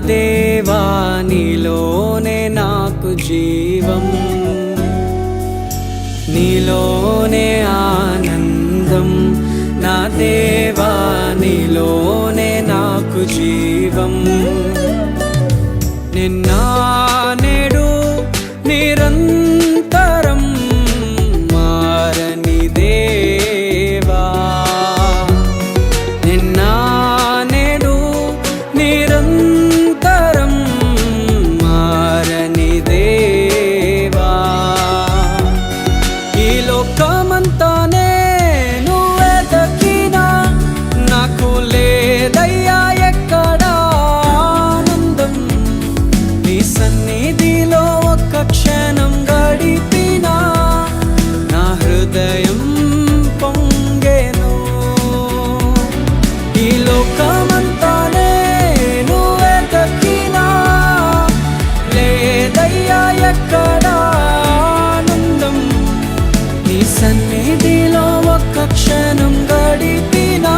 దేవా నీలోనే నాకు జీవం, నీలోనే ఆనందం. నా దేవా నీలోనే నాకు జీవం. నిన్న నేడు నిరంతరం మారని దేవా, నిన్న నేడు నిరంతరం మారని దేవా. ఈ లోకమంతానే నువ్వే దక్కినా నాకు లేదయ్యా ఎక్కడా ఆనందం. నీ సన్నిధిలో ఒక్క క్షణం గడిపినా నా హృదయం పొంగెను. ఈ లోకమంతానే నువ్వే దక్కినా లేదయ్యా ఎక్కడా ఆనందం. నీ సన్నిధిలో ఒక్క క్షణం గడిపినా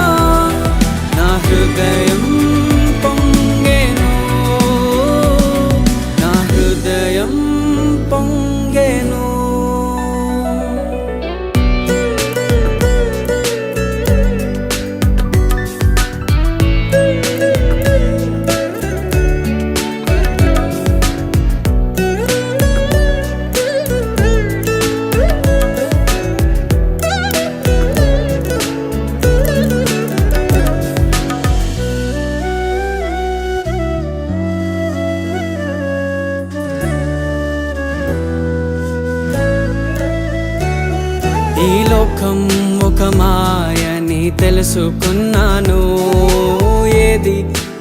నా హృదయం పొంగెను, నా హృదయం పొంగెను. ఈ లోకం ఒక మాయని తెలుసుకున్నాను, ఏది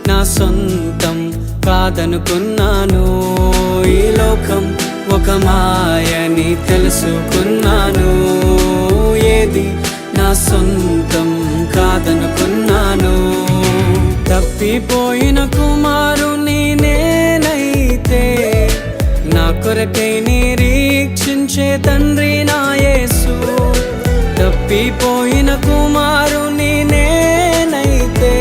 నా సొంతం కాదనుకున్నాను. ఈ లోకం ఒక మాయని తెలుసుకున్నాను, ఏది నా సొంతం కాదనుకున్నాను. తప్పిపోయిన కుమారుని నేనైతే నా కొరకై నిరీక్షించే తండ్రి నా యేసు. తప్పిపోయిన కుమారుని నేనైతే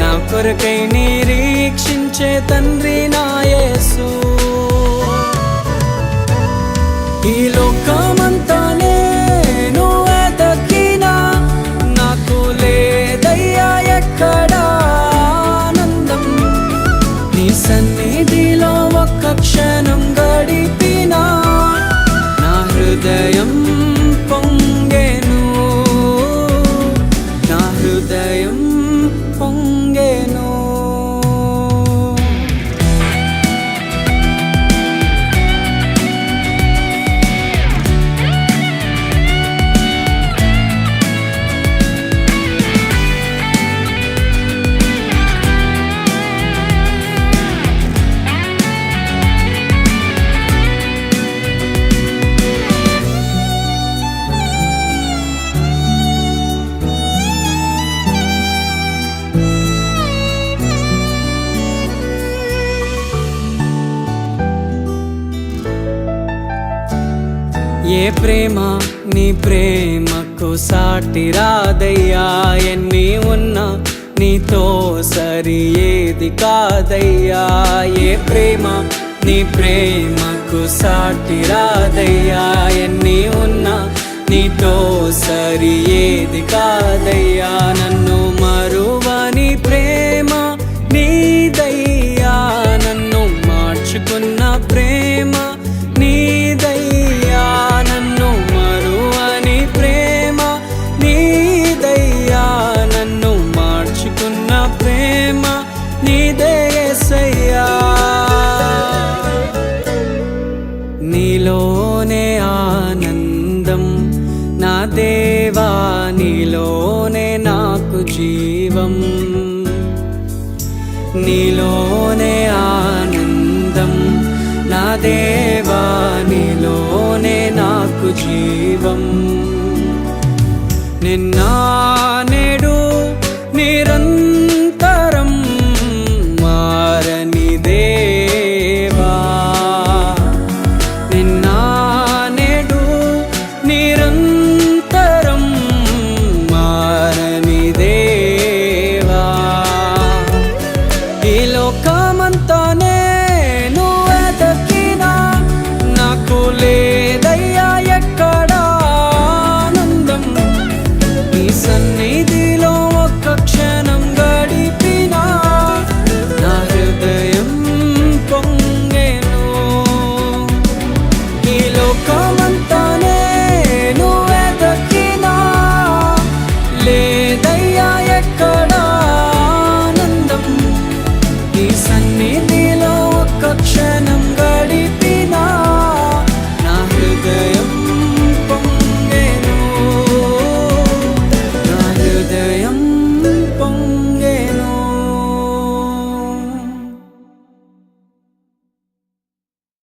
నా కొరకై నిరీక్షించే తండ్రి నా యేసు. ఈ లోకమంతానే నువ్వే దక్కినా నాకు లేదయ్యా ఎక్కడా ఆనందం. నీ సన్నిధిలో ఒక్క క్షణం గడిపినా నా హృదయం పొంగెను, నా హృదయం పొంగెను. ఏ ప్రేమ నీ ప్రేమకు సాటి రాదయ్యా, ఎన్ని ఉన్నా నీతో సరి ఏది కాదయ్యా. ఏ ప్రేమ నీ ప్రేమకు సాటి రాదయ్యా, ఎన్ని ఉన్నా నీతో సరి ఏది కాదయ్యా. నన్ను మరువని ప్రేమ నీదయ్యా, నన్ను మార్చుకున్న ప్రేమ నీదయ్యా. నన్ను మరువని ప్రేమ నీదయ్యా, నన్ను మార్చుకున్న ప్రేమ నీదే యేసయ్యా. నీలోనే ఆనందం నా దేవా, నీలోనే నాకు జీవం. నీలోనే ఆనందం నా దేవా, నీలోనే నాకు జీవం. నిన్న నేడు నిరంతరం మారని దేవా, నిన్న నేడు నిరంతరం మారని దేవా. ఈ లోక దుఃఖమంతా